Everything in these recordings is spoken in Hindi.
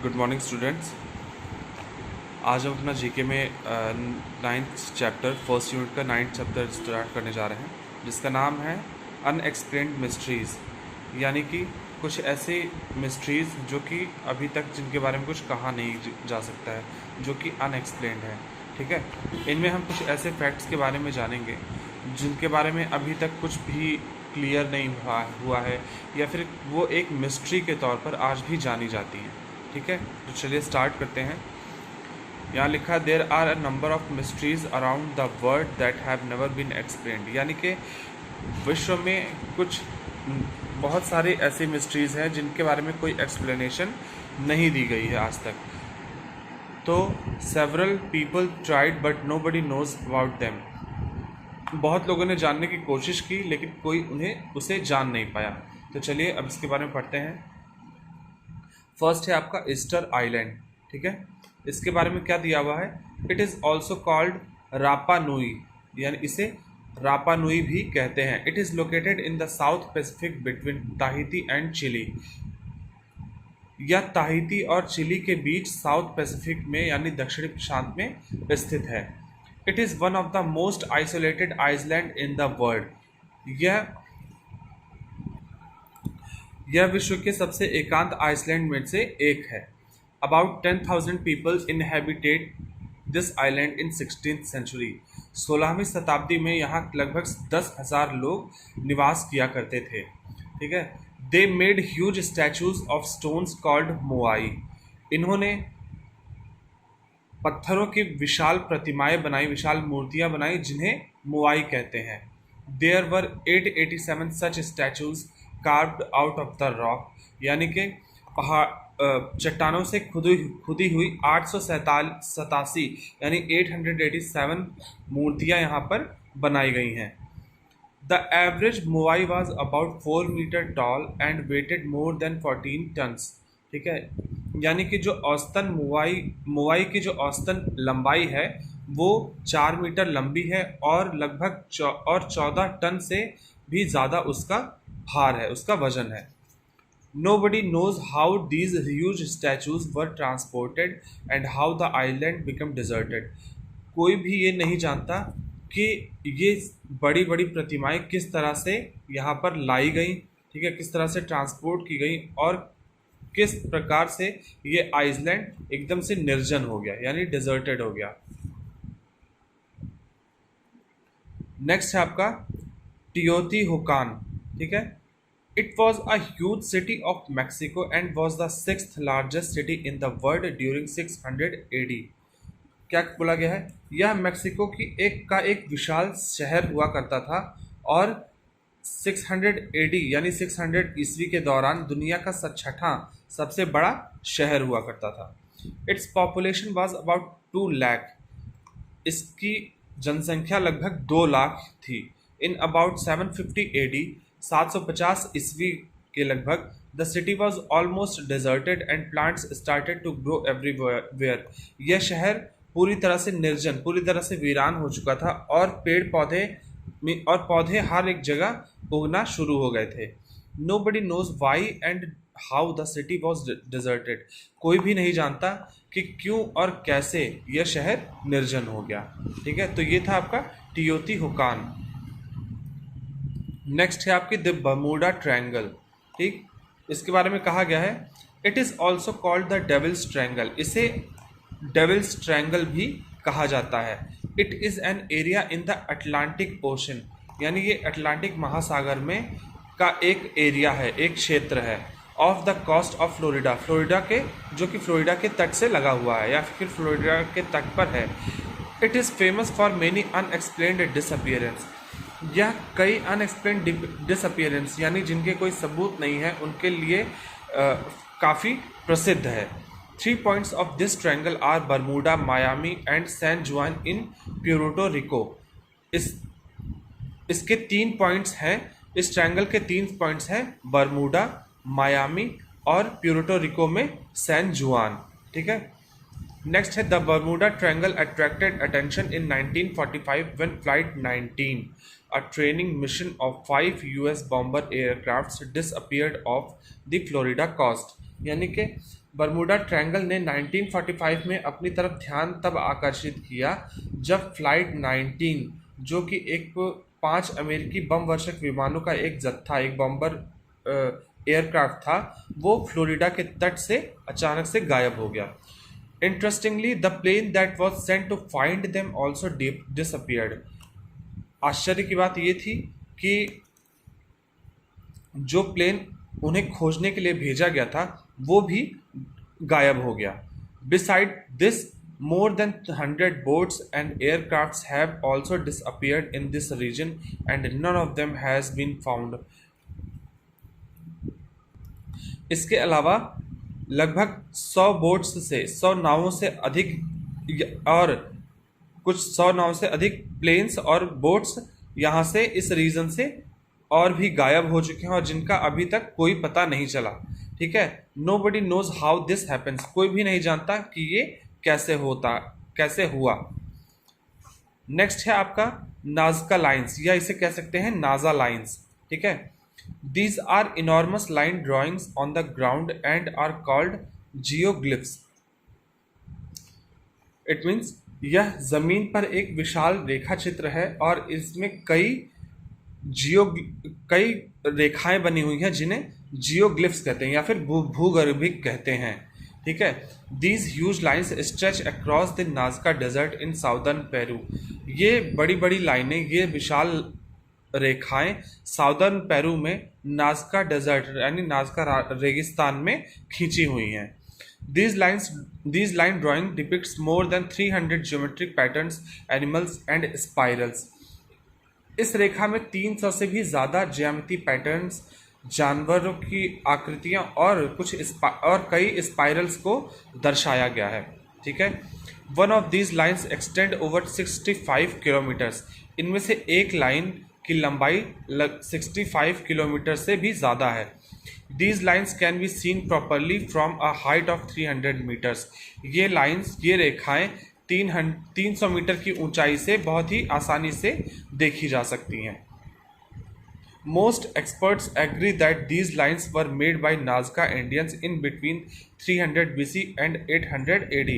Good morning students. आज हम अपना जीके में नाइन्थ चैप्टर फर्स्ट यूनिट का नाइन्थ चैप्टर स्टार्ट करने जा रहे हैं, जिसका नाम है अनएक्सप्लेन्ड मिस्ट्रीज़। यानी कि कुछ ऐसे मिस्ट्रीज़ जो कि अभी तक जिनके बारे में कुछ कहा नहीं जा सकता है, जो कि अनएक्सप्लेन्ड है। ठीक है, इनमें हम कुछ ऐसे फैक्ट्स के बारे में जानेंगे जिनके बारे में अभी तक कुछ भी क्लियर नहीं हुआ है, या फिर वो एक मिस्ट्री के तौर पर आज भी जानी जाती हैं। ठीक है, तो चलिए स्टार्ट करते हैं। यहाँ लिखा there are a number of mysteries around the world that have never been explained. यानी कि विश्व में कुछ बहुत सारे ऐसे मिस्ट्रीज़ हैं जिनके बारे में कोई एक्सप्लेनेशन नहीं दी गई है आज तक। तो several people tried but nobody knows about them. बहुत लोगों ने जानने की कोशिश की लेकिन कोई उसे जान नहीं पाया। तो चलिए अब इसके बारे में पढ़ते हैं। फर्स्ट है आपका ईस्टर आइलैंड। ठीक है, इसके बारे में क्या दिया हुआ है? इट इज़ ऑल्सो कॉल्ड रापा नुई, यानी इसे रापा नुई भी कहते हैं। It is located in the South Pacific between Tahiti and Chile. यह ताहिती और चिली के बीच साउथ पैसिफिक में यानी दक्षिणी प्रशांत में स्थित है। It is one of the most isolated island in the world. यह विश्व के सबसे एकांत आइसलैंड में से एक है। About 10,000 people inhabited this island in 16th century. 16वीं शताब्दी में यहाँ लगभग 10,000 लोग निवास किया करते थे। ठीक है, they made huge statues of stones called moai. इन्होंने पत्थरों की विशाल प्रतिमाएं बनाई, विशाल मूर्तियां बनाई, जिन्हें मोआई कहते हैं। There were 887 such statues carved out of the rock. यानी कि पहाड़ चट्टानों से खुदी हुई 887 यानी 887 मूर्तियां यहाँ पर बनाई गई हैं। The average moai was about 4 metre tall and weighted more than 14 tons. ठीक है, यानी कि जो औसतन मोआई की जो औसतन लंबाई है वो 4 मीटर लंबी है और लगभग 14 टन से भी ज़्यादा उसका भार है, उसका वजन है। Nobody knows how these huge statues were transported and how the island became deserted. कोई भी ये नहीं जानता कि ये बड़ी बड़ी प्रतिमाएं किस तरह से यहाँ पर लाई गई, ठीक है, किस तरह से ट्रांसपोर्ट की गई और किस प्रकार से ये आइसलैंड एकदम से निर्जन हो गया यानी डिजर्टेड हो गया। नेक्स्ट है आपका टियोतिहुकान। ठीक है, It was a huge city of Mexico and was the sixth largest city in the world during 600 AD। क्या बोला गया है? यह मेक्सिको की एक विशाल शहर हुआ करता था और 600 AD यानी 600 ईस्वी के दौरान दुनिया का छठा सबसे बड़ा शहर हुआ करता था। Its population was about 2 lakh. इसकी जनसंख्या लगभग 2 लाख थी। इन अबाउट 750 AD 750 ईस्वी के लगभग the city was almost deserted and plants started to grow everywhere. यह शहर पूरी तरह से निर्जन, पूरी तरह से वीरान हो चुका था और पौधे हर एक जगह उगना शुरू हो गए थे। Nobody knows why and how the city was deserted. कोई भी नहीं जानता कि क्यों और कैसे यह शहर निर्जन हो गया। ठीक है, तो ये था आपका टियोतिहुकान। नेक्स्ट है आपकी द बर्मुडा ट्रायंगल। ठीक, इसके बारे में कहा गया है it is also called the devil's triangle. इसे डेविल्स ट्रायंगल भी कहा जाता है। It is an area in the Atlantic Ocean. यानी ये अटलांटिक महासागर में का एक एरिया है, एक क्षेत्र है। Off the coast of Florida, Florida के जो कि फ्लोरिडा के तट से लगा हुआ है या फिर फ्लोरिडा के तट पर है। It is famous for many unexplained disappearance. यह कई अनएक्सप्लेन्ड डिसअपियरेंस यानी जिनके कोई सबूत नहीं है उनके लिए काफ़ी प्रसिद्ध है। 3 points of this triangle are Bermuda, Miami and San Juan in Puerto Rico. इसके 3 पॉइंट्स हैं, इस ट्रायंगल के 3 पॉइंट्स हैं बर्मुडा, मायामी और प्यूर्टो रिको में सैन जुआन। ठीक है, नेक्स्ट है the Bermuda triangle attracted attention in 1945 when flight 19 a training mission of 5 US bomber aircrafts disappeared off the Florida coast। यानी कि बरमूडा ट्रायंगल ने 1945 में अपनी तरफ ध्यान तब आकर्षित किया जब फ्लाइट 19, जो कि एक 5 अमेरिकी बम वर्षक विमानों का एक जत्था, एक बॉम्बर एयरक्राफ्ट था, वो फ्लोरिडा के तट से अचानक से गायब हो गया। Interestingly, the plane that was sent to find them also disappeared. आश्चर्य की बात ये थी कि जो प्लेन उन्हें खोजने के लिए भेजा गया था वो भी गायब हो गया। Beside this, more than 100 boats and aircrafts have also disappeared in this region and none of them has been found. इसके अलावा लगभग 100 बोट्स से 100 नावों से अधिक और कुछ 100 नावों से अधिक प्लेन्स और बोट्स यहाँ से इस रीजन से और भी गायब हो चुके हैं और जिनका अभी तक कोई पता नहीं चला। ठीक है, nobody knows how this happens, कोई भी नहीं जानता कि ये कैसे हुआ। नेक्स्ट है आपका नाज़का लाइंस, या इसे कह सकते हैं नाजा लाइंस। ठीक है, these are enormous line drawings on the ground and are called geoglyphs. It means यह जमीन पर एक विशाल रेखा चित्र है और इसमें कई रेखाएं बनी हुई हैं जिन्हें जियोग्लिफ्स कहते हैं या फिर भूगर्भिक कहते हैं। ठीक है, these huge lines stretch across the Nazca desert in southern Peru. ये बड़ी बड़ी लाइनें, ये विशाल रेखाएं साउदर्न पेरू में नाज़का डेजर्ट यानी नाज़का रेगिस्तान में खींची हुई हैं। These line drawing depicts more than 300 geometric patterns, animals and spirals. इस रेखा में 300 से भी ज़्यादा ज्यामिति पैटर्न्स, जानवरों की आकृतियाँ और कई स्पाइरल्स को दर्शाया गया है। ठीक है, one of these lines extend over 65 kilometres. इनमें से एक लाइन की लंबाई 65 किलोमीटर से भी ज़्यादा है। These lines can be seen properly from a height of 300 meters. ये रेखाएं 300 मीटर की ऊंचाई से बहुत ही आसानी से देखी जा सकती हैं। Most experts agree that these lines were made by Nazca Indians in between 300 BC and 800 AD.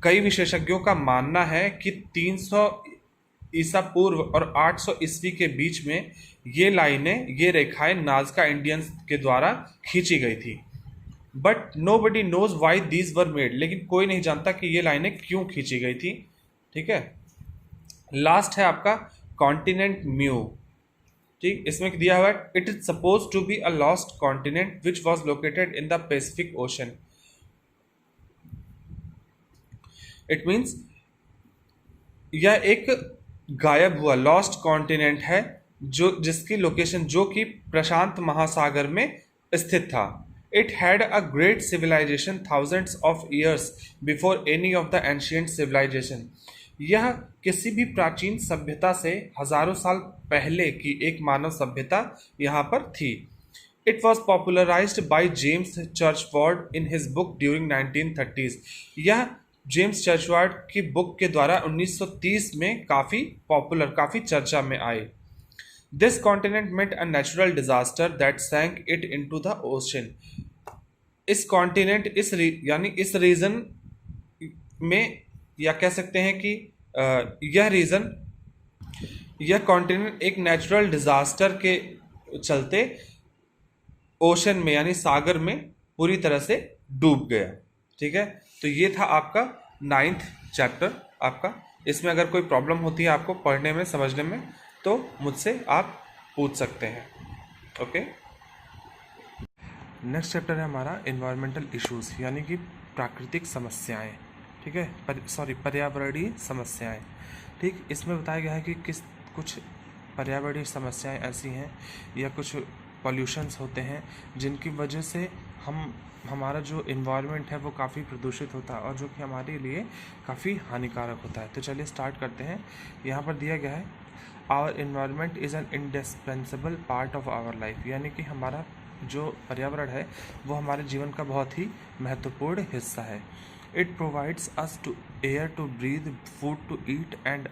कई विशेषज्ञों का मानना है कि 300 ईसा पूर्व और 800 ईस्वी के बीच में ये रेखाएं नाज़का इंडियंस के द्वारा खींची गई थी। But nobody knows why these were made, लेकिन कोई नहीं जानता कि ये लाइनें क्यों खींची गई थी। ठीक है, लास्ट है आपका कॉन्टिनेंट म्यू। ठीक, इसमें दिया हुआ है it is suppose to be a lost continent which was located in the Pacific Ocean. It means यह एक गायब हुआ लॉस्ट कॉन्टिनेंट है जिसकी लोकेशन जो कि प्रशांत महासागर में स्थित था। It had a great civilisation thousands of years before any of the ancient civilisation. यह किसी भी प्राचीन सभ्यता से हजारों साल पहले की एक मानव सभ्यता यहाँ पर थी। It was popularised by James Churchward in his book during 1930s। यह जेम्स चर्चवार्ड की बुक के द्वारा 1930 में काफ़ी चर्चा में आए। This continent met a natural disaster that sank it into the ocean. इस कॉन्टिनेंट इस रीजन में, या कह सकते हैं कि यह कॉन्टिनेंट एक नेचुरल डिजास्टर के चलते ओशन में यानी सागर में पूरी तरह से डूब गया। ठीक है, तो ये था आपका 9th चैप्टर आपका। इसमें अगर कोई प्रॉब्लम होती है आपको पढ़ने में समझने में तो मुझसे आप पूछ सकते हैं। ओके, नेक्स्ट चैप्टर है हमारा एनवायरमेंटल इश्यूज यानी कि प्राकृतिक समस्याएं। ठीक है, पर्यावरणीय समस्याएं। ठीक, इसमें बताया गया है कि कुछ पर्यावरणीय समस्याएं ऐसी हैं या कुछ पॉल्यूशंस होते हैं जिनकी वजह से हमारा जो इन्वायरमेंट है वो काफ़ी प्रदूषित होता है और जो कि हमारे लिए काफ़ी हानिकारक होता है। तो चलिए स्टार्ट करते हैं। यहाँ पर दिया गया है our environment is an indispensable part of our life, यानी कि हमारा जो पर्यावरण है वो हमारे जीवन का बहुत ही महत्वपूर्ण हिस्सा है। It provides us to air to breathe, food to eat and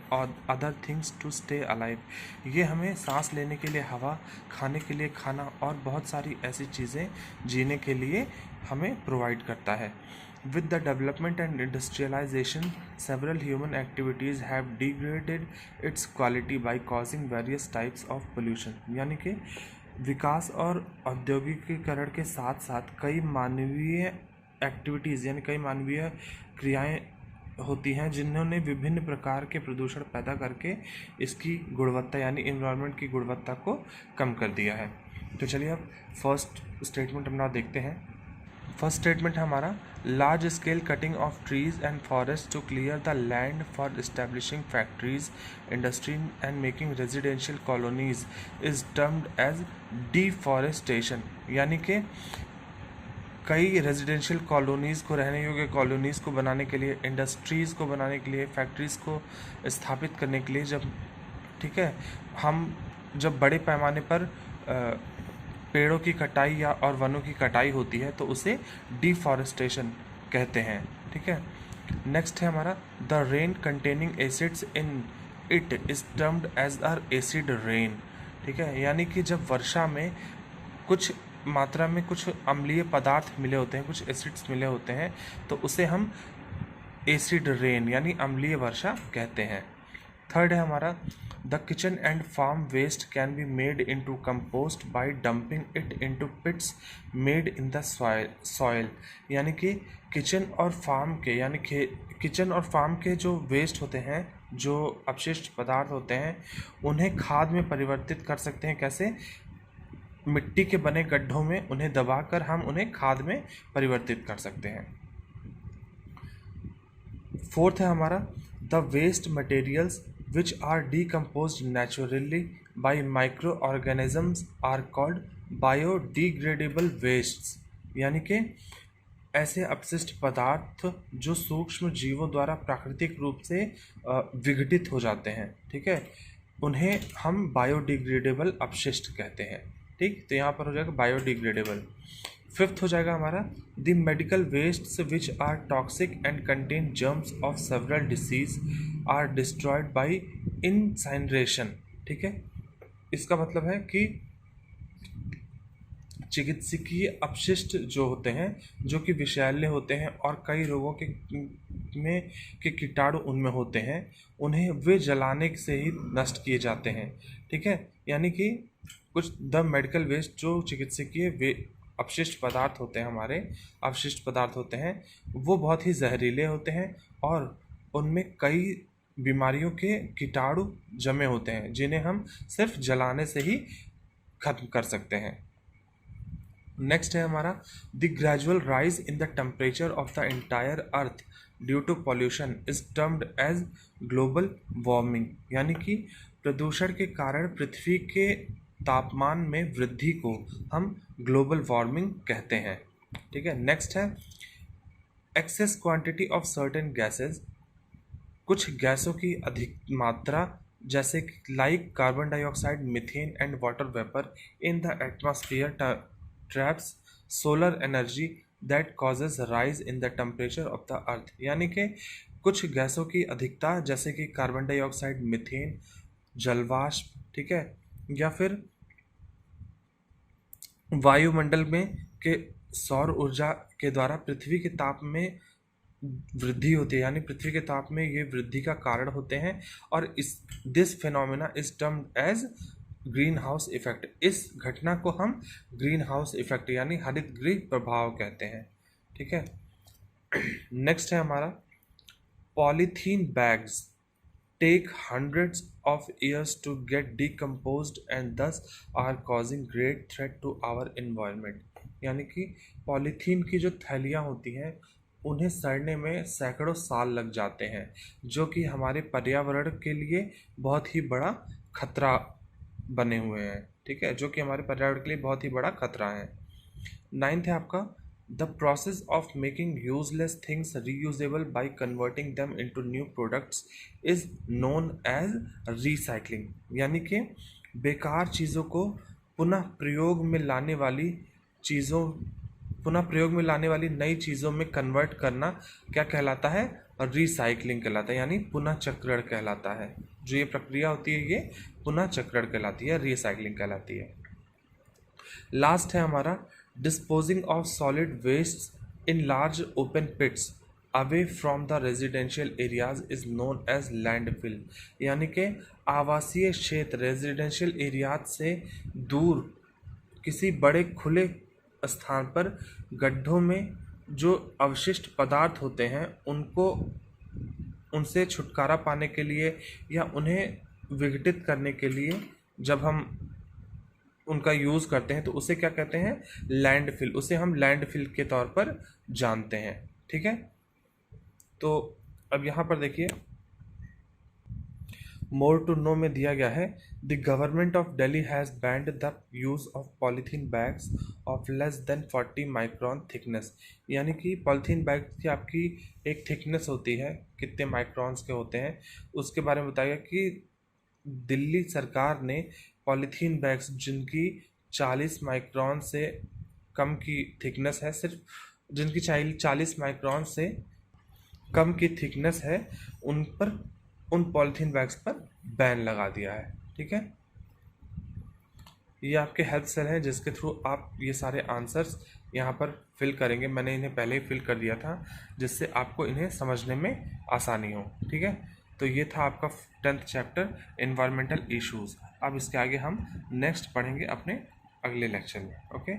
other things to stay alive. ये हमें सांस लेने के लिए हवा, खाने के लिए खाना और बहुत सारी ऐसी चीज़ें जीने के लिए हमें प्रोवाइड करता है. With the development and industrialization, several human activities have degraded its quality by causing various types of pollution. यानी कि विकास और औद्योगिकीकरण के साथ साथ कई मानवीय एक्टिविटीज़ यानी कई मानवीय क्रियाएं होती हैं जिन्होंने विभिन्न प्रकार के प्रदूषण पैदा करके इसकी गुणवत्ता यानी इन्वायरमेंट की गुणवत्ता को कम कर दिया है. तो चलिए अब फर्स्ट स्टेटमेंट हम ना देखते हैं. फर्स्ट स्टेटमेंट है हमारा, large scale cutting of trees and forest to clear the land for establishing factories, industry and making residential colonies is termed as deforestation. यानी कि कई रेजिडेंशियल कॉलोनीज़ को, रहने योग्य कॉलोनीज़ को बनाने के लिए, इंडस्ट्रीज़ को बनाने के लिए, फैक्ट्रीज़ को स्थापित करने के लिए ठीक है, हम जब बड़े पैमाने पर पेड़ों की कटाई या और वनों की कटाई होती है तो उसे डिफॉरेस्टेशन कहते हैं. ठीक है. नेक्स्ट है हमारा, the rain containing acids in it is termed as a acid rain. ठीक है. यानी कि जब वर्षा में कुछ मात्रा में कुछ अम्लीय पदार्थ मिले होते हैं, कुछ एसिड्स मिले होते हैं, तो उसे हम एसिड रेन यानी अम्लीय वर्षा कहते हैं. थर्ड है हमारा, the kitchen and farm waste can be made into compost by dumping it into pits made in the soil. यानी कि किचन और फार्म के जो वेस्ट होते हैं, जो अपशिष्ट पदार्थ होते हैं, उन्हें खाद में परिवर्तित कर सकते हैं. कैसे? मिट्टी के बने गड्ढों में उन्हें दबाकर हम उन्हें खाद में परिवर्तित कर सकते हैं. फोर्थ है हमारा, the waste materials which are decomposed naturally by micro organisms are called biodegradable wastes. यानी कि ऐसे अपशिष्ट पदार्थ जो सूक्ष्म जीवों द्वारा प्राकृतिक रूप से विघटित हो जाते हैं, ठीक है, उन्हें हम बायोडिग्रेडेबल अपशिष्ट कहते हैं. ठीक. तो यहाँ पर हो जाएगा बायोडिग्रेडेबल. फिफ्थ हो जाएगा हमारा, the medical wastes which are toxic and contain germs of several disease are destroyed by incineration. ठीक है. इसका मतलब है कि चिकित्सकीय अपशिष्ट जो होते हैं, जो कि विषैले होते हैं और कई रोगों के कीटाणु उनमें होते हैं, उन्हें वे जलाने से ही नष्ट किए जाते हैं. ठीक है. यानी कि कुछ द मेडिकल वेस्ट जो चिकित्सकीय अपशिष्ट पदार्थ होते हैं, हमारे अवशिष्ट पदार्थ होते हैं, वो बहुत ही जहरीले होते हैं और उनमें कई बीमारियों के कीटाणु जमे होते हैं जिन्हें हम सिर्फ जलाने से ही खत्म कर सकते हैं. नेक्स्ट है हमारा, the gradual rise in the temperature of the entire earth due to pollution is termed as global warming. यानी कि प्रदूषण के कारण पृथ्वी के तापमान में वृद्धि को हम ग्लोबल वार्मिंग कहते हैं. ठीक है. नेक्स्ट है, excess quantity of certain gases. कुछ गैसों की अधिक मात्रा जैसे like carbon dioxide, methane and water vapour in the atmosphere traps solar energy that causes rise in the temperature of the earth. यानी कि कुछ गैसों की अधिकता जैसे कि कार्बन डाइऑक्साइड, मीथेन, जलवाष्प, ठीक है, या फिर वायुमंडल में के सौर ऊर्जा के द्वारा पृथ्वी के ताप में वृद्धि होती है. यानी पृथ्वी के ताप में ये वृद्धि का कारण होते हैं और this phenomena is termed as greenhouse effect. इस घटना को हम ग्रीन हाउस इफेक्ट यानी हरित गृह प्रभाव कहते हैं. ठीक है. नेक्स्ट है हमारा, polythene bags take hundreds of years to get decomposed and thus are causing great threat to our environment. यानी कि पॉलीथीन की जो थैलियाँ होती हैं उन्हें सड़ने में सैकड़ों साल लग जाते हैं, जो कि हमारे पर्यावरण के लिए बहुत ही बड़ा खतरा बने हुए हैं. ठीक है. जो कि हमारे पर्यावरण के लिए बहुत ही बड़ा खतरा है. नाइन्थ है आपका, The process of making useless things reusable by converting them into new products is known as recycling. यानी कि बेकार चीज़ों को पुनः प्रयोग में लाने वाली चीज़ों पुनः प्रयोग में लाने वाली नई चीज़ों में कन्वर्ट करना क्या कहलाता है? रिसाइकलिंग कहलाता है, यानी पुनः चक्रण कहलाता है। जो ये प्रक्रिया होती है ये पुनः चक्रण कहलाती है, रिसाइकलिंग कहलाती है। लास्ट है हमारा disposing of solid waste in large open pits away from the residential areas is known as landfill, यानी कि आवासीय क्षेत्र रेजिडेंशियल एरियाज से दूर किसी बड़े खुले स्थान पर गड्ढों में जो अवशिष्ट पदार्थ होते हैं उनसे छुटकारा पाने के लिए या उन्हें विघटित करने के लिए जब हम उनका यूज़ करते हैं तो उसे क्या कहते हैं? लैंडफिल। उसे हम लैंडफिल के तौर पर जानते हैं। ठीक है, तो अब यहाँ पर देखिए मोर टू नो में दिया गया है the government of Delhi has band the use of polythene bags of less than 40 micron thickness, यानी कि पॉलीथीन बैग की आपकी एक थिकनेस होती है, कितने माइक्रोन्स के होते हैं उसके बारे में बताया कि दिल्ली सरकार ने पॉलीथीन बैग्स जिनकी 40 माइक्रोन से कम की थिकनेस है, सिर्फ जिनकी 40 माइक्रोन से कम की थिकनेस है उन पॉलीथीन बैग्स पर बैन लगा दिया है। ठीक है, ये आपके हेल्प सेल हैं जिसके थ्रू आप ये सारे आंसर्स यहाँ पर फिल करेंगे। मैंने इन्हें पहले ही फिल कर दिया था जिससे आपको इन्हें समझने में आसानी हो। ठीक है, तो ये था आपका 10th चैप्टर एनवायरमेंटल इश्यूज़। अब इसके आगे हम नेक्स्ट पढ़ेंगे अपने अगले लेक्चर में। ओके।